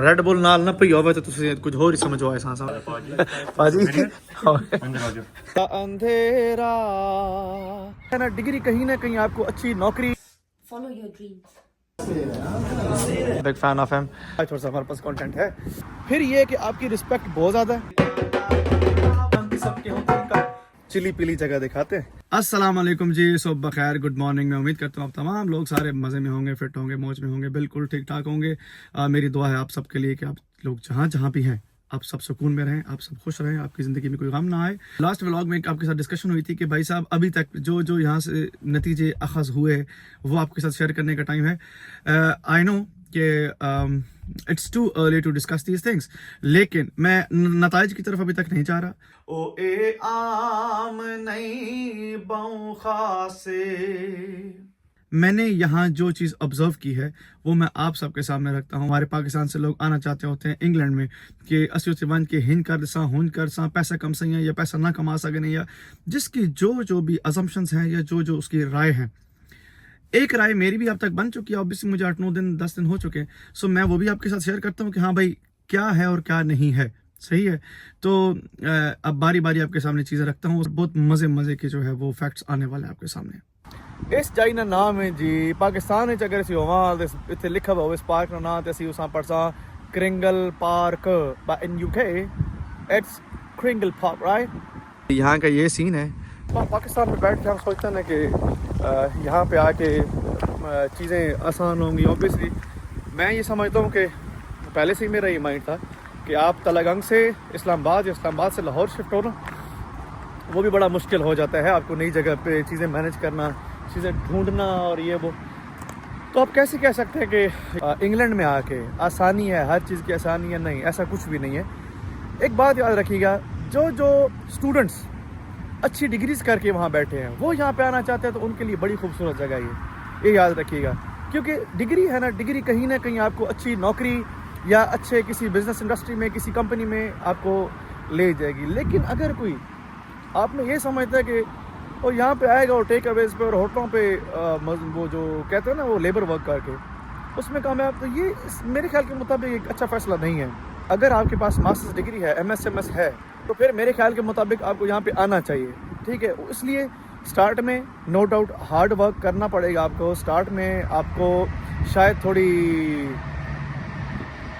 Red ਬੁੱਲ ਨਾਲ ਨਾ ਪਈ ਹੋਵੇ ਤਾਂ ਤੁਸੀਂ ਕੁਝ ਹੋਰ ਹੀ ਸਮਝੋ ਐਸਾ पाजी अंधेरा है ना। डिग्री कहीं ना कहीं आपको अच्छी नौकरी Follow your dreams. Big fan of him. थोड़ा सा हमारे पास कंटेंट है। फिर ये है कि आपकी रिस्पेक्ट बहुत ज़्यादा है। चिली पिली जगह दिखाते हैं। अस्सलाम वालेकुम जी, सुबह खैर, गुड मॉर्निंग। मैं उम्मीद करता हूँ आप तमाम लोग सारे मज़े में होंगे, फिट होंगे, मौज में होंगे, बिल्कुल ठीक ठाक होंगे। मेरी दुआ है आप सबके लिए कि आप लोग जहाँ जहाँ भी हैं आप सब सुकून में रहें, आप सब खुश रहें, आपकी ज़िंदगी में कोई गम ना आए। लास्ट व्लॉग में आपके साथ डिस्कशन हुई थी कि भाई साहब अभी तक जो यहाँ से नतीजे अखज़ हुए वो आपके साथ शेयर करने का टाइम है। आई नो कि it's too early to discuss these things, लेकिन मैं नताइज की तरफ अभी तक नहीं जा रहा। ओ ए आम नहीं बाऊं खासे, मैंने यहाँ जो चीज़ ऑब्जर्व की है वो मैं आप सबके सामने रखता हूँ। हमारे पाकिस्तान से लोग आना चाहते होते हैं इंग्लैंड में कि असी वन के हिंद कर सा हुन कर सा पैसा कम सही है या पैसा ना कमा सकें, या जिसकी जो भी अजम्पशंस हैं या जो उसकी राय है। एक राय मेरी भी अब तक बन चुकी है, ऑब्वियसली मुझे 8-9 दिन 10 दिन हो चुके हैं। सो मैं वो भी आपके साथ शेयर करता हूँ कि हाँ भाई क्या है और क्या नहीं है, सही है। तो अब बारी बारी आपके सामने चीज़ें रखता हूँ और बहुत मज़े के जो है वो फैक्ट्स आने वाले हैं आपके सामने। इस जाई ना नाम है जी पाकिस्तान में, अगर असी होवां इतने लिखा हुआ इस पार्क का नाम, तो असी उस पढ़सा Kringle park, but in UK it's Kringle park, right. यहाँ का ये सीन है। पाकिस्तान में बैठ के हम सोचते हैं कि यहाँ पे आके चीज़ें आसान होंगी। ऑब्वियसली मैं ये समझता हूँ कि पहले से ही मेरा ये माइंड था कि आप तलगंग से इस्लामाबाद या इस्लामाबाद से लाहौर शिफ्ट होना वो भी बड़ा मुश्किल हो जाता है। आपको नई जगह पे चीज़ें मैनेज करना, चीज़ें ढूंढना और ये वो। तो आप कैसे कह सकते हैं कि इंग्लैंड में आके आसानी है, हर चीज़ की आसानी है? नहीं, ऐसा कुछ भी नहीं है। एक बात याद रखिएगा, जो स्टूडेंट्स अच्छी डिग्रीज करके वहाँ बैठे हैं वो यहाँ पे आना चाहते हैं तो उनके लिए बड़ी खूबसूरत जगह ये याद रखिएगा। क्योंकि डिग्री है ना, डिग्री कहीं ना कहीं आपको अच्छी नौकरी या अच्छे किसी बिजनेस इंडस्ट्री में, किसी कंपनी में आपको ले जाएगी। लेकिन अगर कोई आपने ये समझता है कि वो यहाँ पे आएगा और टेक अवेज पे और होटलों पे वो जो कहते हैं ना वो लेबर वर्क करके उसमें कामयाब, तो ये मेरे ख्याल के मुताबिक एक अच्छा फैसला नहीं है। अगर आपके पास मास्टर्स डिग्री है, MS है, तो फिर मेरे ख्याल के मुताबिक आपको यहाँ पे आना चाहिए, ठीक है। इसलिए स्टार्ट में नो डाउट हार्ड वर्क करना पड़ेगा आपको। स्टार्ट में आपको शायद थोड़ी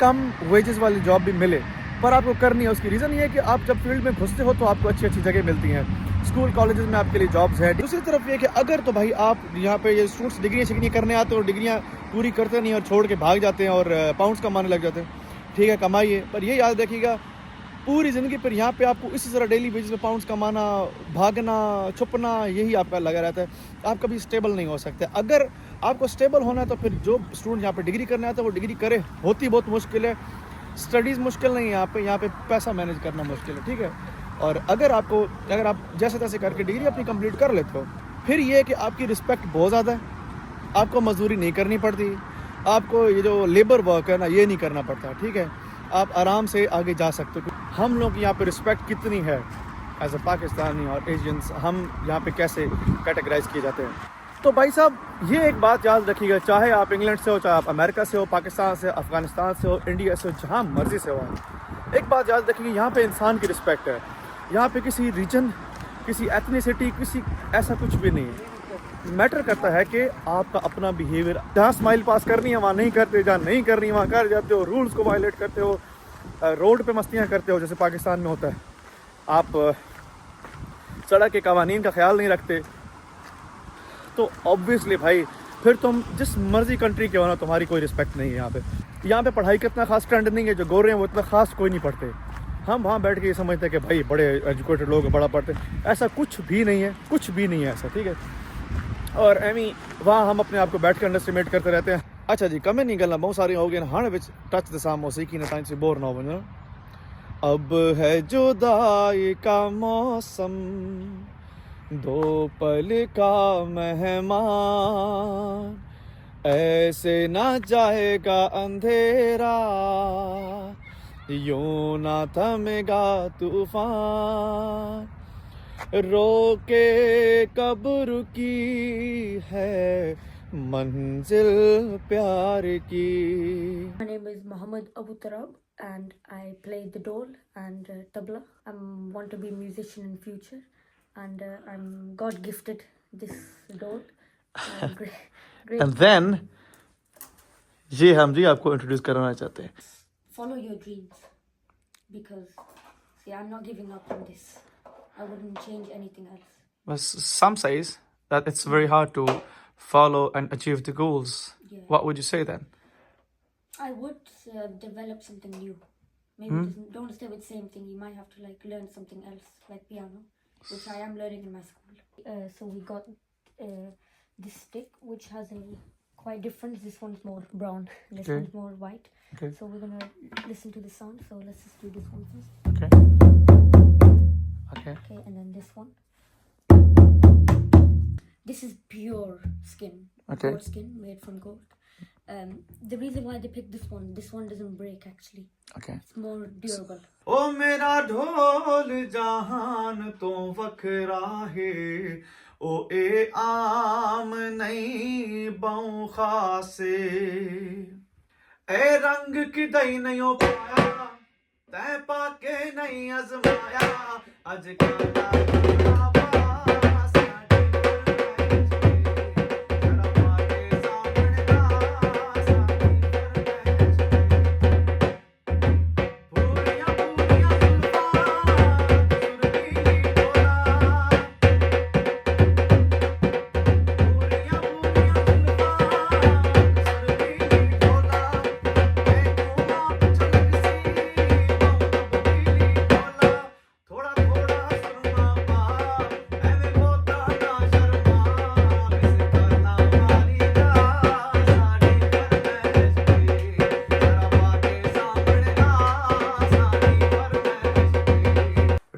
कम वेजेस वाली जॉब भी मिले, पर आपको करनी है। उसकी रीज़न ये है कि आप जब फील्ड में घुसते हो तो आपको अच्छी जगह मिलती हैं। स्कूल कॉलेजेस में आपके लिए जॉब्स हैं। दूसरी तरफ ये कि अगर तो भाई आप यहाँ पे ये स्टूडेंट्स डिग्रियाँ करने आते हैं और डिग्रियाँ पूरी करते नहीं और छोड़ के भाग जाते हैं और पाउंड्स कमाने लग जाते हैं, ठीक है, कमाइए, पर ये याद रखिएगा पूरी ज़िंदगी पर यहाँ पे आपको इसी तरह डेली बेसिस पे पाउंड्स कमाना, भागना, छुपना, यही आपका लगा रहता है। आप कभी स्टेबल नहीं हो सकते। अगर आपको स्टेबल होना है तो फिर जो स्टूडेंट यहाँ पे डिग्री करने आता है वो डिग्री करे। होती बहुत मुश्किल है, स्टडीज़ मुश्किल नहीं है यहाँ पे पैसा मैनेज करना मुश्किल है, ठीक है। और अगर आप जैसे तैसे करके डिग्री अपनी कंप्लीट कर लेते हो, फिर ये है कि आपकी रिस्पेक्ट बहुत ज़्यादा है। आपको मजदूरी नहीं करनी पड़ती, आपको ये जो लेबर वर्क है ना ये नहीं करना पड़ता, ठीक है। आप आराम से आगे जा सकते हो। हम लोग यहाँ पे रिस्पेक्ट कितनी है एज अ पाकिस्तानी और एशियंस, हम यहाँ पे कैसे कैटेगराइज किए जाते हैं। तो भाई साहब ये एक बात याद रखिएगा, चाहे आप इंग्लैंड से हो, चाहे आप अमेरिका से हो, पाकिस्तान से, अफ़गानिस्तान से हो, इंडिया से हो, जहाँ मर्जी से हो, एक बात याद रखिएगा, यहाँ पे इंसान की रिस्पेक्ट है। यहाँ पे किसी रीजन, किसी एथनिसिटी, किसी ऐसा कुछ भी नहीं है। मैटर करता है कि आपका अपना बिहेवियर। जहाँ स्माइल पास करनी है वहाँ नहीं करते, जहाँ नहीं करनी वहाँ कर जाते हो, रूल्स को वायलेट करते हो, रोड पे मस्तियाँ करते हो जैसे पाकिस्तान में होता है, आप सड़क के कवानीन का ख्याल नहीं रखते, तो ऑब्वियसली भाई फिर तुम जिस मर्जी कंट्री के हो ना, तुम्हारी कोई रिस्पेक्ट नहीं है यहाँ पे। यहाँ पे पढ़ाई का इतना खास ट्रेंड नहीं है, जो गोरे हैं वो इतना खास कोई नहीं पढ़ते। हम वहाँ बैठ के ये समझते हैं कि भाई बड़े एजुकेटेड लोग बड़ा पढ़ते, ऐसा कुछ भी नहीं है, कुछ भी नहीं है ऐसा, ठीक है। और एमी वहाँ हम अपने आप को बैठ कर अंडरस्टिमेट करते रहते हैं। अच्छा जी, कमें नहीं गल्ला बहुत सारी हो गई हाँ विच टच द सा मौसीकी ने टाइम से बोर ना हो बनो। अब है जुदाई का मौसम, दो पल का मेहमान, ऐसे ना जाएगा अंधेरा, यूं ना थमेगा तूफान, रोके कब रुकी है मंजिल प्यार की. My name is Mohammed Abu Tarab and I play the dole and tabla. I want to be a musician in future and I'm God gifted this dole. Great. And then ये हम जी आपको इंट्रोड्यूस कराना चाहते हैं. Follow your dreams because see I'm not giving up on this. I wouldn't change anything else. But some says that it's very hard to follow and achieve the goals. Yeah. What would you say then? I would develop something new. Maybe don't stay with the same thing. You might have to like learn something else, like piano, which I am learning in my school. So we got this stick, which has a quite different. This one's more brown. This Okay. one's more white. Okay. So we're gonna listen to the sound. So let's just do this one first. Okay. Okay, and then this one. This is pure skin. Okay. Gold skin made from gold. The reason why they picked this one doesn't break actually. Okay. It's more durable. ओ मेरा ढोल जहान तो वखरा है ओ ए आम नहीं बाऊ खासे ए रंग की दई नहीं पाया तै पाके नहीं अजमाया अज काला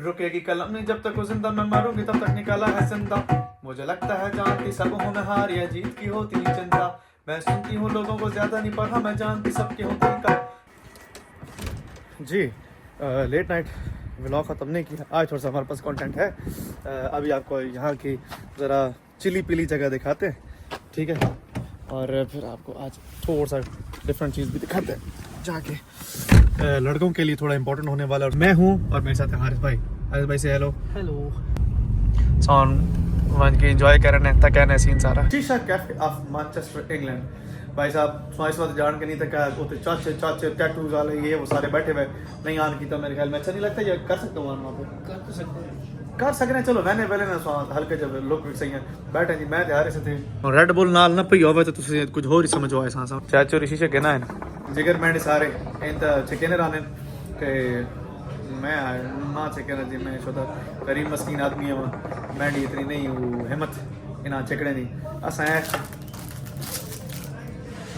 रुकेगी कलम नहीं जब तक वो जिंदा मैं मरूंगी तब तक निकाला है जिंदा मुझे लगता है जानती सब हूँ मैं हार या जीत की होती नहीं चिंता मैं सुनती हूँ लोगों को ज्यादा नहीं पढ़ा मैं जानती सबके होती का जी लेट नाइट व्लॉग ख़त्म नहीं किया आज थोड़ा सा हमारे पास कंटेंट है अभी आपको यहाँ की ज़रा चिली पिली जगह दिखाते हैं ठीक है और फिर आपको आज थोड़ा सा डिफरेंट चीज़ भी दिखाते हैं जाके लड़कों के लिए थोड़ा इंपॉर्टेंट होने वाला मैं हूँ और मेरे साथ है हारिस भाई से हेलो सॉन की एंजॉय कर रहे हैं तक कहने सीन सारा शीशा कैफे ऑफ मैनचेस्टर इंग्लैंड भाई साहब इस वक्त जान के नहीं तक उतने चाचे टैटूज वाले ये वो सारे बैठे हुए नहीं आन की तो मेरे ख्याल में अच्छा नहीं लगता ये कर सकते हो वहाँ पे कर सकते हैं चलो मैंने पहले ना स्वाद हल्के जब लोग सही हैं बैठे जी मैं हारे से थे रेड बुल नाल ना पई होवे तो तुझे कुछ और ही समझो ऐसा सा चाचो ऋषि से कहना है जिगर मैंने सारे इन चिकन राने के मैं ना चिकन जी मैं छोटा गरीब मस्कीन आदमी है मैं इतनी नहीं हूँ हिम्मत इना चिकने नहीं असा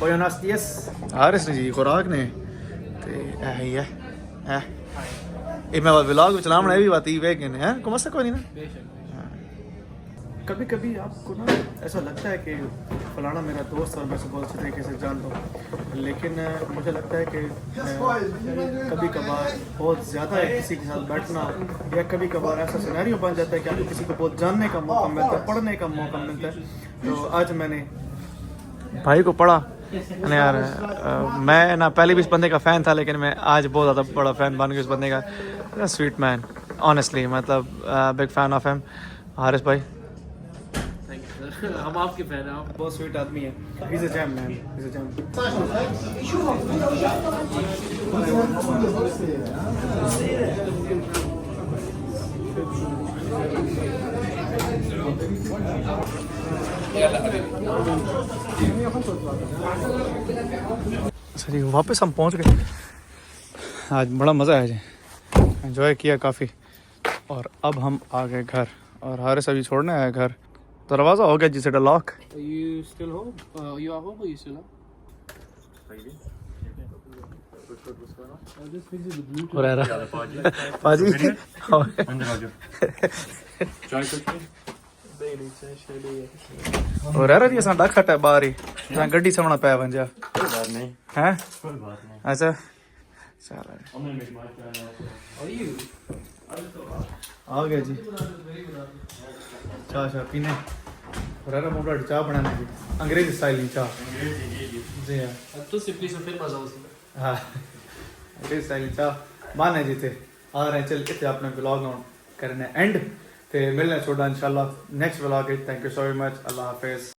Buenos dias. Haris ने जी खुराक ने ते ही है ये मैं व्लॉग में चलाना है भी बात ही वेगन है को मस्त कोई नहीं ना कभी कभी आपको ना ऐसा लगता है कि फलाना मेरा दोस्त और मैं उसे बहुत अच्छे तरीके से जानता हूँ लेकिन मुझे लगता है कि कभी कभार बहुत ज़्यादा किसी के साथ बैठना या कभी कभार ऐसा सिनेरियो बन जाता है कि आपको किसी को बहुत जानने का मौका मिलता है पढ़ने का मौका मिलता है तो आज मैंने भाई को पढ़ा यार मैं ना पहले भी इस बंदे का फ़ैन था लेकिन मैं आज बहुत ज़्यादा बड़ा फ़ैन बन गया इस बंदे का स्वीट मैन ऑनेस्टली मतलब big fan of him Haris भाई हम आपके फैन हैं आप बहुत स्वीट आदमी है he's a jam man he's a jam सही वापस हम पहुंच गए आज बड़ा मज़ा आया जी एंजॉय किया काफ़ी और अब हम आ गए घर और हारिस अभी छोड़ने आया घर दरवाजा हो गया जिसे lock You still home? You are home or you still home? हो रहा पाजी हो रहा जी असां डक हटा बाहर ही जहां गड्डी सामने पाया वंजा हैं अच्छा चलो आ गया जी चाय पीने फरारा मोटा चाह बनाना जी अंग्रेजी स्टाइल की चाह जी हाँ तो सिंपली से फिर मजा उसी हाँ अंग्रेजी स्टाइल की चाह माने जी थे आ रहे हैं चल इतने अपने ब्लॉग ऑन करने एंड ते मिलने छोड़ा इंशाल्लाह next blog thank you so much Allah Hafiz